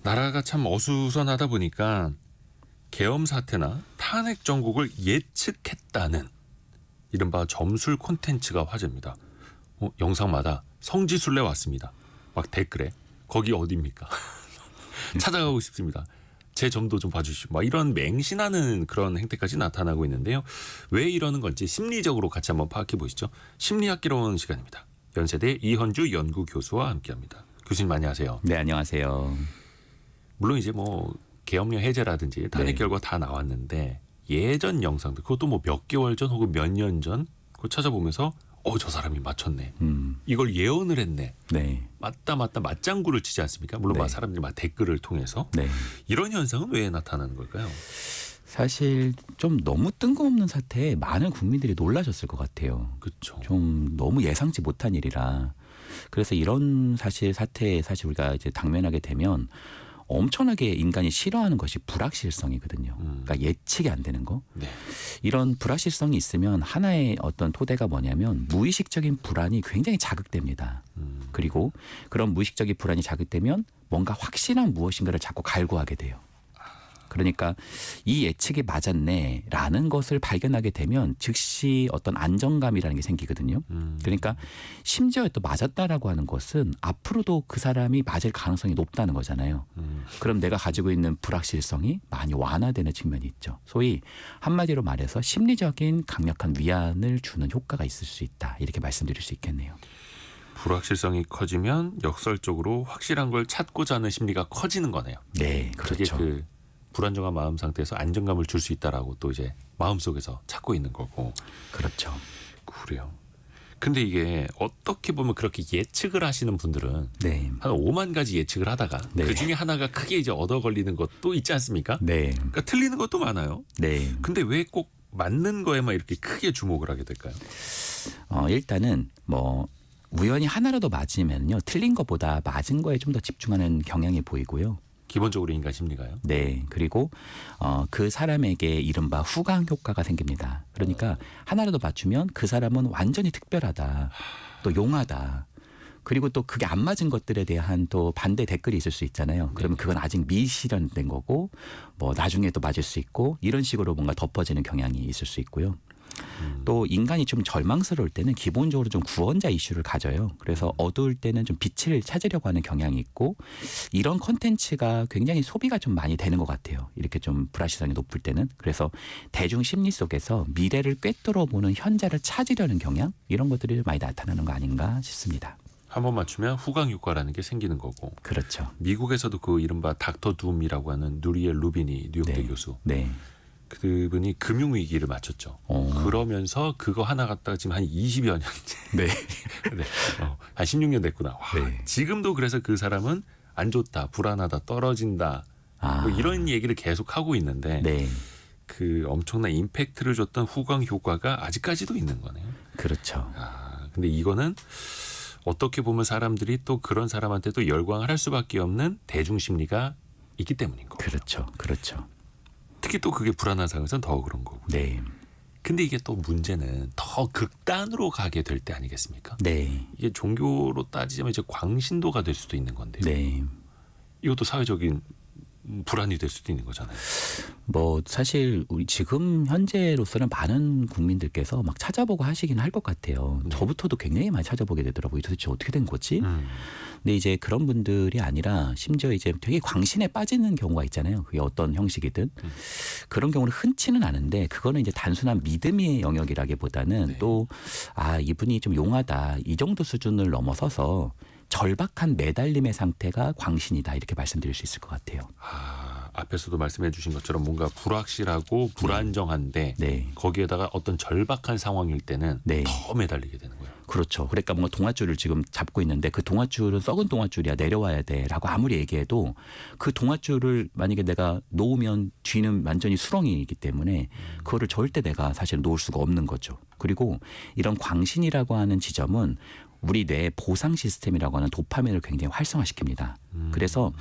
나라가 참 어수선하다 보니까 계엄 사태나 탄핵 정국을 예측했다는 이른바 점술 콘텐츠가 화제입니다. 영상마다 성지순례 왔습니다. 막 댓글에 거기 어디입니까? 찾아가고 싶습니다. 제 점도 좀 봐주시오. 막 이런 맹신하는 그런 행태까지 나타나고 있는데요. 왜 이러는 건지 심리적으로 같이 한번 파악해 보시죠. 심리학기로운 시간입니다. 연세대 이현주 연구교수와 함께합니다. 교수님 안녕하세요. 네, 안녕하세요. 물론 이제 뭐 계엄령 해제라든지 탄핵 네. 결과 다 나왔는데 예전 영상들 그것도 뭐 몇 개월 전 혹은 몇 년 전 그거 찾아보면서 저 사람이 맞췄네. 이걸 예언을 했네. 네. 맞다 맞장구를 치지 않습니까? 물론 네. 막 사람들이 막 댓글을 통해서 네. 이런 현상은 왜 나타나는 걸까요? 사실 좀 너무 뜬금없는 사태에 많은 국민들이 놀라셨을 것 같아요. 그렇죠. 좀 너무 예상치 못한 일이라. 그래서 이런 사태에 사실 우리가 이제 당면하게 되면 엄청나게 인간이 싫어하는 것이 불확실성이거든요. 그러니까 예측이 안 되는 거. 네. 이런 불확실성이 있으면 하나의 어떤 토대가 뭐냐면 무의식적인 불안이 굉장히 자극됩니다. 그리고 그런 무의식적인 불안이 자극되면 뭔가 확실한 무엇인가를 자꾸 갈구하게 돼요. 그러니까 이 예측이 맞았네라는 것을 발견하게 되면 즉시 어떤 안정감이라는 게 생기거든요. 그러니까 심지어 또 맞았다라고 하는 것은 앞으로도 그 사람이 맞을 가능성이 높다는 거잖아요. 그럼 내가 가지고 있는 불확실성이 많이 완화되는 측면이 있죠. 소위 한마디로 말해서 심리적인 강력한 위안을 주는 효과가 있을 수 있다. 이렇게 말씀드릴 수 있겠네요. 불확실성이 커지면 역설적으로 확실한 걸 찾고자 하는 심리가 커지는 거네요. 네, 그렇죠. 그게 그 불안정한 마음 상태에서 안정감을 줄 수 있다라고 또 이제 마음속에서 찾고 있는 거고. 그렇죠. 그래요. 근데 이게 어떻게 보면 그렇게 예측을 하시는 분들은 네. 한 5만 가지 예측을 하다가 네. 그 중에 하나가 크게 이제 얻어 걸리는 것도 있지 않습니까? 네. 그러니까 틀리는 것도 많아요. 네. 근데 왜 꼭 맞는 거에만 이렇게 크게 주목을 하게 될까요? 일단은 뭐 우연히 하나라도 맞으면요 틀린 것보다 맞은 거에 좀 더 집중하는 경향이 보이고요. 기본적으로 인간 심리가요. 네, 그리고 그 사람에게 이른바 후광 효과가 생깁니다. 그러니까 하나라도 맞추면 그 사람은 완전히 특별하다, 또 용하다. 그리고 또 그게 안 맞은 것들에 대한 또 반대 댓글이 있을 수 있잖아요. 그러면 그건 아직 미실현된 거고, 뭐 나중에 또 맞을 수 있고 이런 식으로 뭔가 덮어지는 경향이 있을 수 있고요. 또 인간이 좀 절망스러울 때는 기본적으로 좀 구원자 이슈를 가져요. 그래서 어두울 때는 좀 빛을 찾으려고 하는 경향이 있고 이런 콘텐츠가 굉장히 소비가 좀 많이 되는 것 같아요. 이렇게 좀 불확실성이 높을 때는. 그래서 대중 심리 속에서 미래를 꿰뚫어 보는 현재를 찾으려는 경향 이런 것들이 많이 나타나는 거 아닌가 싶습니다. 한 번 맞추면 후광 효과라는 게 생기는 거고. 그렇죠. 미국에서도 그 이른바 닥터 둠이라고 하는 누리엘 루비니 뉴욕대 네. 교수. 네. 그분이 금융위기를 맞췄죠. 그러면서 그거 하나 갖다가 지금 한 20여 년째. 네. 네. 한 16년 됐구나. 와, 네. 지금도 그래서 그 사람은 안 좋다, 불안하다, 떨어진다. 뭐 이런 얘기를 계속 하고 있는데 네. 그 엄청난 임팩트를 줬던 후광 효과가 아직까지도 있는 거네요. 그렇죠. 근데 이거는 어떻게 보면 사람들이 또 그런 사람한테 또 열광을 할 수밖에 없는 대중 심리가 있기 때문인 거고. 그렇죠. 그렇죠. 특히 또 그게 불안한 상황에서는 더 그런 거고. 네. 근데 이게 또 문제는 더 극단으로 가게 될 때 아니겠습니까? 네. 이게 종교로 따지자면 이제 광신도가 될 수도 있는 건데요. 네. 이것도 사회적인 불안이 될 수도 있는 거잖아요. 뭐 사실 우리 지금 현재로서는 많은 국민들께서 막 찾아보고 하시긴 할 것 같아요. 네. 저부터도 굉장히 많이 찾아보게 되더라고요. 도대체 어떻게 된 거지? 근데 이제 그런 분들이 아니라 심지어 이제 되게 광신에 빠지는 경우가 있잖아요. 그게 어떤 형식이든 그런 경우는 흔치는 않은데 그거는 이제 단순한 믿음의 영역이라기보다는 네. 또 이분이 좀 용하다 이 정도 수준을 넘어서서 절박한 매달림의 상태가 광신이다 이렇게 말씀드릴 수 있을 것 같아요. 앞에서도 말씀해 주신 것처럼 뭔가 불확실하고 불안정한데 네. 거기에다가 어떤 절박한 상황일 때는 네. 더 매달리게 되는 거예요. 그렇죠. 그러니까 뭔가 동아줄을 지금 잡고 있는데 그 동아줄은 썩은 동아줄이야 내려와야 돼라고 아무리 얘기해도 그 동아줄을 만약에 내가 놓으면 뒤는 완전히 수렁이기 때문에 그거를 절대 내가 사실 놓을 수가 없는 거죠. 그리고 이런 광신이라고 하는 지점은 우리 뇌의 보상 시스템이라고 하는 도파민을 굉장히 활성화시킵니다. 그래서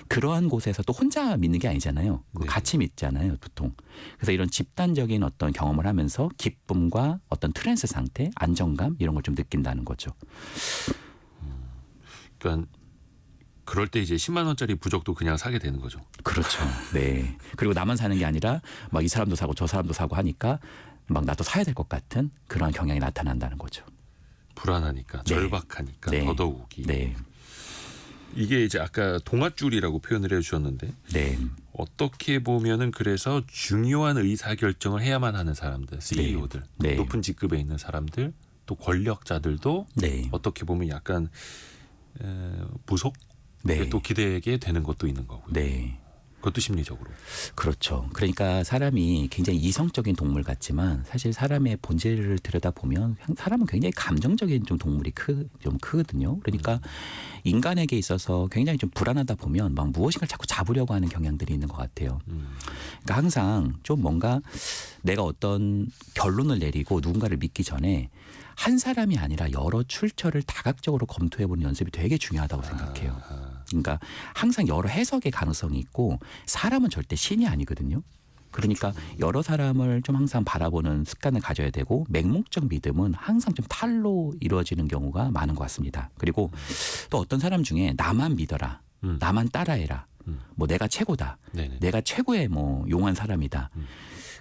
그러한 곳에서 또 혼자 믿는 게 아니잖아요. 네. 같이 믿잖아요, 보통. 그래서 이런 집단적인 어떤 경험을 하면서 기쁨과 어떤 트랜스 상태, 안정감 이런 걸 좀 느낀다는 거죠. 그러니까 그럴 때 이제 10만 원짜리 부적도 그냥 사게 되는 거죠. 그렇죠. 네. 그리고 나만 사는 게 아니라 막 이 사람도 사고 저 사람도 사고 하니까 막 나도 사야 될 것 같은 그런 경향이 나타난다는 거죠. 불안하니까, 네. 절박하니까 네. 더더욱이. 네. 이게 이제 아까 동아줄이라고 표현을 해주셨는데 네. 어떻게 보면은 그래서 중요한 의사결정을 해야만 하는 사람들, CEO들, 네. 높은 직급에 있는 사람들, 또 권력자들도 네. 어떻게 보면 약간 부속? 네. 또 기대게 되는 것도 있는 거고요. 네. 그것도 심리적으로. 그렇죠. 그러니까 사람이 굉장히 이성적인 동물 같지만 사실 사람의 본질을 들여다보면 사람은 굉장히 감정적인 좀 동물이 좀 크거든요. 그러니까 인간에게 있어서 굉장히 좀 불안하다 보면 막 무엇인가를 자꾸 잡으려고 하는 경향들이 있는 것 같아요. 그러니까 항상 좀 뭔가 내가 어떤 결론을 내리고 누군가를 믿기 전에 한 사람이 아니라 여러 출처를 다각적으로 검토해보는 연습이 되게 중요하다고 생각해요. 그러니까 항상 여러 해석의 가능성이 있고 사람은 절대 신이 아니거든요. 그러니까 여러 사람을 좀 항상 바라보는 습관을 가져야 되고 맹목적 믿음은 항상 좀 탈로 이루어지는 경우가 많은 것 같습니다. 그리고 또 어떤 사람 중에 나만 믿어라, 나만 따라해라, 뭐 내가 최고다, 네네. 내가 최고의 뭐 용한 사람이다.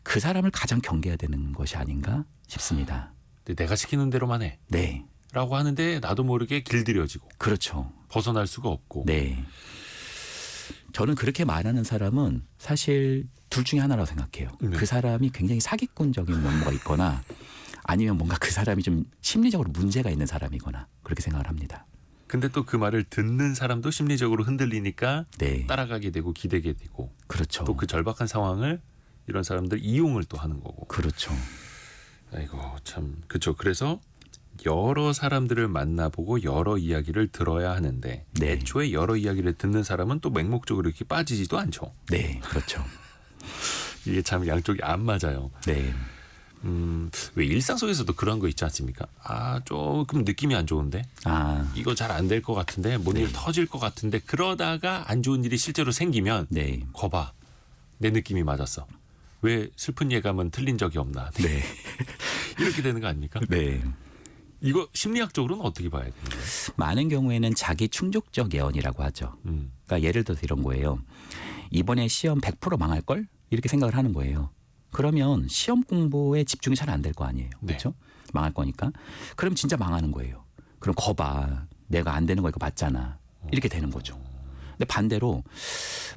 그 사람을 가장 경계해야 되는 것이 아닌가 싶습니다. 근데 내가 시키는 대로만 해. 네, 라고 하는데 나도 모르게 길들여지고 그렇죠. 벗어날 수가 없고. 네. 저는 그렇게 말하는 사람은 사실 둘 중에 하나라고 생각해요. 네. 그 사람이 굉장히 사기꾼적인 면모가 있거나 아니면 뭔가 그 사람이 좀 심리적으로 문제가 있는 사람이거나 그렇게 생각을 합니다. 근데 또 그 말을 듣는 사람도 심리적으로 흔들리니까 네. 따라가게 되고 기대게 되고 그렇죠. 또 그 절박한 상황을 이런 사람들 이용을 또 하는 거고. 그렇죠. 아이고 참 그렇죠. 그래서 여러 사람들을 만나보고 여러 이야기를 들어야 하는데 네. 애초에 여러 이야기를 듣는 사람은 또 맹목적으로 이렇게 빠지지도 않죠. 네, 그렇죠. 이게 참 양쪽이 안 맞아요. 네. 왜 일상 속에서도 그런 거 있지 않습니까? 아 조금 느낌이 안 좋은데 아, 이거 잘 안 될 것 같은데 뭔 일 터질 것 같은데 그러다가 안 좋은 일이 실제로 생기면 네. 거봐 내 느낌이 맞았어. 왜 슬픈 예감은 틀린 적이 없나. 네. 이렇게 되는 거 아닙니까? 네. 이거 심리학적으로는 어떻게 봐야 되는 거예요? 많은 경우에는 자기 충족적 예언이라고 하죠. 그러니까 예를 들어서 이런 거예요. 이번에 시험 100% 망할 걸? 이렇게 생각을 하는 거예요. 그러면 시험 공부에 집중이 잘 안 될 거 아니에요. 네. 그렇죠? 망할 거니까. 그럼 진짜 망하는 거예요. 그럼 거봐. 내가 안 되는 거 이거 맞잖아. 이렇게 되는 거죠. 근데 반대로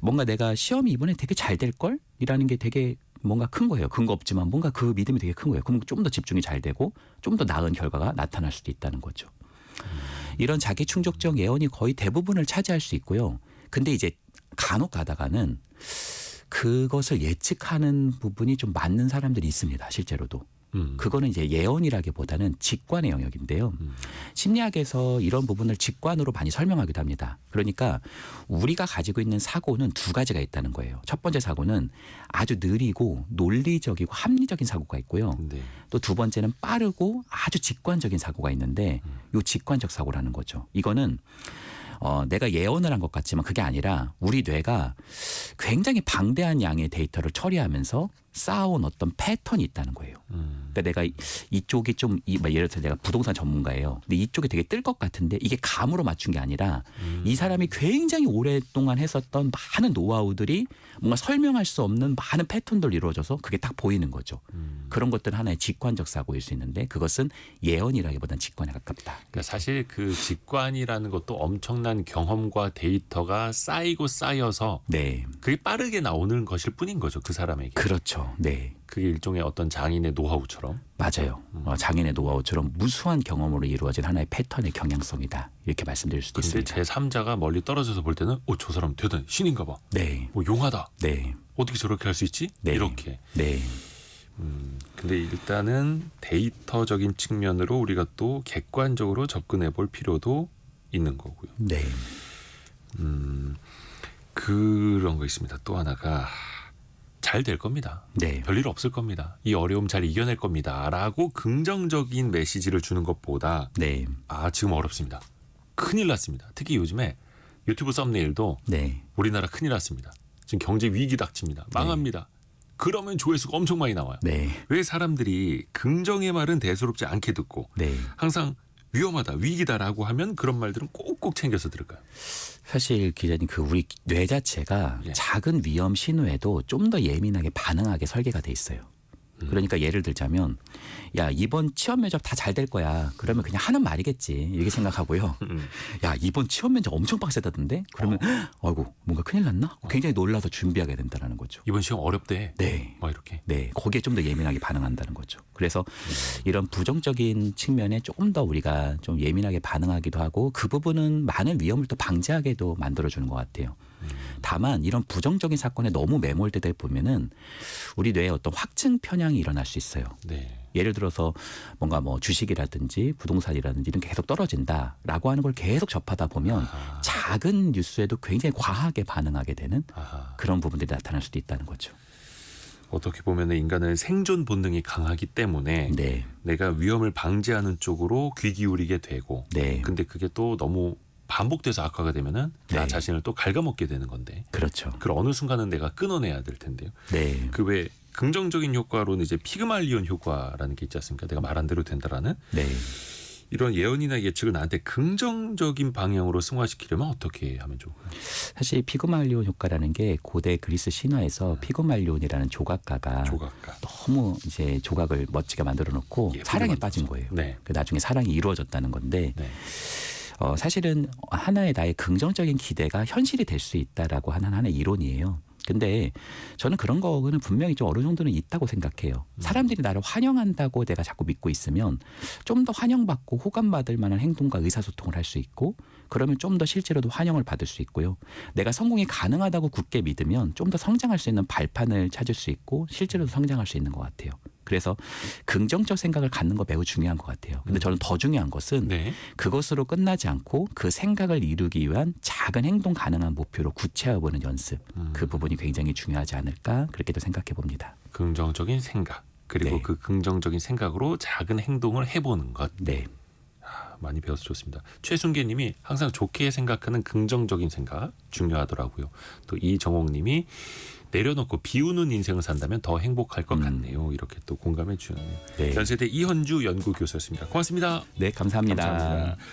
뭔가 내가 시험이 이번에 되게 잘 될 걸? 이라는 게 되게 뭔가 큰 거예요. 근거 없지만 뭔가 그 믿음이 되게 큰 거예요. 그럼 좀 더 집중이 잘 되고 좀 더 나은 결과가 나타날 수도 있다는 거죠. 이런 자기 충족적 예언이 거의 대부분을 차지할 수 있고요. 근데 이제 간혹 가다가는 그것을 예측하는 부분이 좀 맞는 사람들이 있습니다. 실제로도. 그거는 이제 예언이라기보다는 직관의 영역인데요. 심리학에서 이런 부분을 직관으로 많이 설명하기도 합니다. 그러니까 우리가 가지고 있는 사고는 두 가지가 있다는 거예요. 첫 번째 사고는 아주 느리고 논리적이고 합리적인 사고가 있고요. 네. 또 두 번째는 빠르고 아주 직관적인 사고가 있는데 요 직관적 사고라는 거죠. 이거는 내가 예언을 한 것 같지만 그게 아니라 우리 뇌가 굉장히 방대한 양의 데이터를 처리하면서 쌓아온 어떤 패턴이 있다는 거예요. 그러니까 내가 이쪽이 좀 예를 들어서 내가 부동산 전문가예요. 근데 이쪽이 되게 뜰 것 같은데 이게 감으로 맞춘 게 아니라 이 사람이 굉장히 오랫동안 했었던 많은 노하우들이 뭔가 설명할 수 없는 많은 패턴들로 이루어져서 그게 딱 보이는 거죠. 그런 것들은 하나의 직관적 사고일 수 있는데 그것은 예언이라기보다는 직관에 가깝다. 그러니까 사실 그 직관이라는 것도 엄청난 경험과 데이터가 쌓이고 쌓여서 네, 그게 빠르게 나오는 것일 뿐인 거죠. 그 사람에게. 그렇죠. 네. 그게 일종의 어떤 장인의 노하우처럼. 맞아요. 장인의 노하우처럼 무수한 경험으로 이루어진 하나의 패턴의 경향성이다. 이렇게 말씀드릴 수도 근데 있습니다. 제3자가 멀리 떨어져서 볼 때는 저 사람 대단 신인가 봐. 네. 용하다. 네. 어떻게 저렇게 할 수 있지? 네. 이렇게. 네. 근데 일단은 데이터적인 측면으로 우리가 또 객관적으로 접근해 볼 필요도 있는 거고요. 네. 그런 거 있습니다. 또 하나가 잘 될 겁니다. 네. 별일 없을 겁니다. 이 어려움 잘 이겨낼 겁니다. 라고 긍정적인 메시지를 주는 것보다 네. 지금 어렵습니다. 큰일 났습니다. 특히 요즘에 유튜브 썸네일도 네. 우리나라 큰일 났습니다. 지금 경제 위기 닥칩니다. 망합니다. 그러면 조회수가 엄청 많이 나와요. 네. 왜 사람들이 긍정의 말은 대수롭지 않게 듣고 네. 항상 위험하다, 위기다라고 하면 그런 말들은 꼭꼭 챙겨서 들을까요? 사실 기자님 그 우리 뇌 자체가 예. 작은 위험 신호에도 좀 더 예민하게 반응하게 설계가 돼 있어요. 그러니까 예를 들자면 야 이번 취업 면접 다 잘 될 거야. 그러면 그냥 하는 말이겠지 이렇게 생각하고요. 야 이번 취업 면접 엄청 빡세다던데? 그러면 아이고 뭔가 큰일 났나? 굉장히 놀라서 준비하게 된다는 거죠. 이번 시험 어렵대. 네. 막 이렇게. 네, 거기에 좀 더 예민하게 반응한다는 거죠. 그래서 이런 부정적인 측면에 조금 더 우리가 좀 예민하게 반응하기도 하고 그 부분은 많은 위험을 또 방지하게도 만들어주는 것 같아요. 다만 이런 부정적인 사건에 너무 매몰되다 보면은 우리 뇌에 어떤 확증 편향이 일어날 수 있어요. 네. 예를 들어서 뭔가 뭐 주식이라든지 부동산이라든지 이런 게 계속 떨어진다라고 하는 걸 계속 접하다 보면 아하. 작은 뉴스에도 굉장히 과하게 반응하게 되는 아하. 그런 부분들이 나타날 수도 있다는 거죠. 어떻게 보면 인간은 생존 본능이 강하기 때문에 네, 내가 위험을 방지하는 쪽으로 귀 기울이게 되고 네, 근데 그게 또 너무 반복돼서 악화가 되면은 나 네. 자신을 또 갉아먹게 되는 건데 그렇죠. 그 어느 순간은 내가 끊어내야 될 텐데요. 네, 그 외 긍정적인 효과로는 이제 피그말리온 효과라는 게 있지 않습니까? 내가 말한 대로 된다라는 네. 이런 예언이나 예측을 나한테 긍정적인 방향으로 승화시키려면 어떻게 하면 좋을까요? 사실 피그말리온 효과라는 게 고대 그리스 신화에서 피그말리온이라는 조각가가 조각가. 너무 이제 조각을 멋지게 만들어 놓고 예쁘게 사랑에 만들어서. 빠진 거예요. 네. 그 나중에 사랑이 이루어졌다는 건데 네. 사실은 하나의 나의 긍정적인 기대가 현실이 될 수 있다라고 하는 하나의 이론이에요. 근데 저는 그런 거는 분명히 좀 어느 정도는 있다고 생각해요. 사람들이 나를 환영한다고 내가 자꾸 믿고 있으면 좀 더 환영받고 호감받을 만한 행동과 의사소통을 할 수 있고 그러면 좀 더 실제로도 환영을 받을 수 있고요. 내가 성공이 가능하다고 굳게 믿으면 좀 더 성장할 수 있는 발판을 찾을 수 있고 실제로도 성장할 수 있는 것 같아요. 그래서 긍정적 생각을 갖는 거 매우 중요한 것 같아요. 근데 저는 더 중요한 것은 네. 그것으로 끝나지 않고 그 생각을 이루기 위한 작은 행동 가능한 목표로 구체화해보는 연습. 그 부분이 굉장히 중요하지 않을까 그렇게도 생각해 봅니다. 긍정적인 생각 그리고 네. 그 긍정적인 생각으로 작은 행동을 해보는 것. 네. 많이 배워서 좋습니다. 최순계님이 항상 좋게 생각하는 긍정적인 생각 중요하더라고요. 또 이정옥님이 내려놓고 비우는 인생을 산다면 더 행복할 것 같네요. 이렇게 또 공감해 주셨네요. 네. 연세대 이현주 연구교수였습니다. 고맙습니다. 네, 감사합니다. 감사합니다.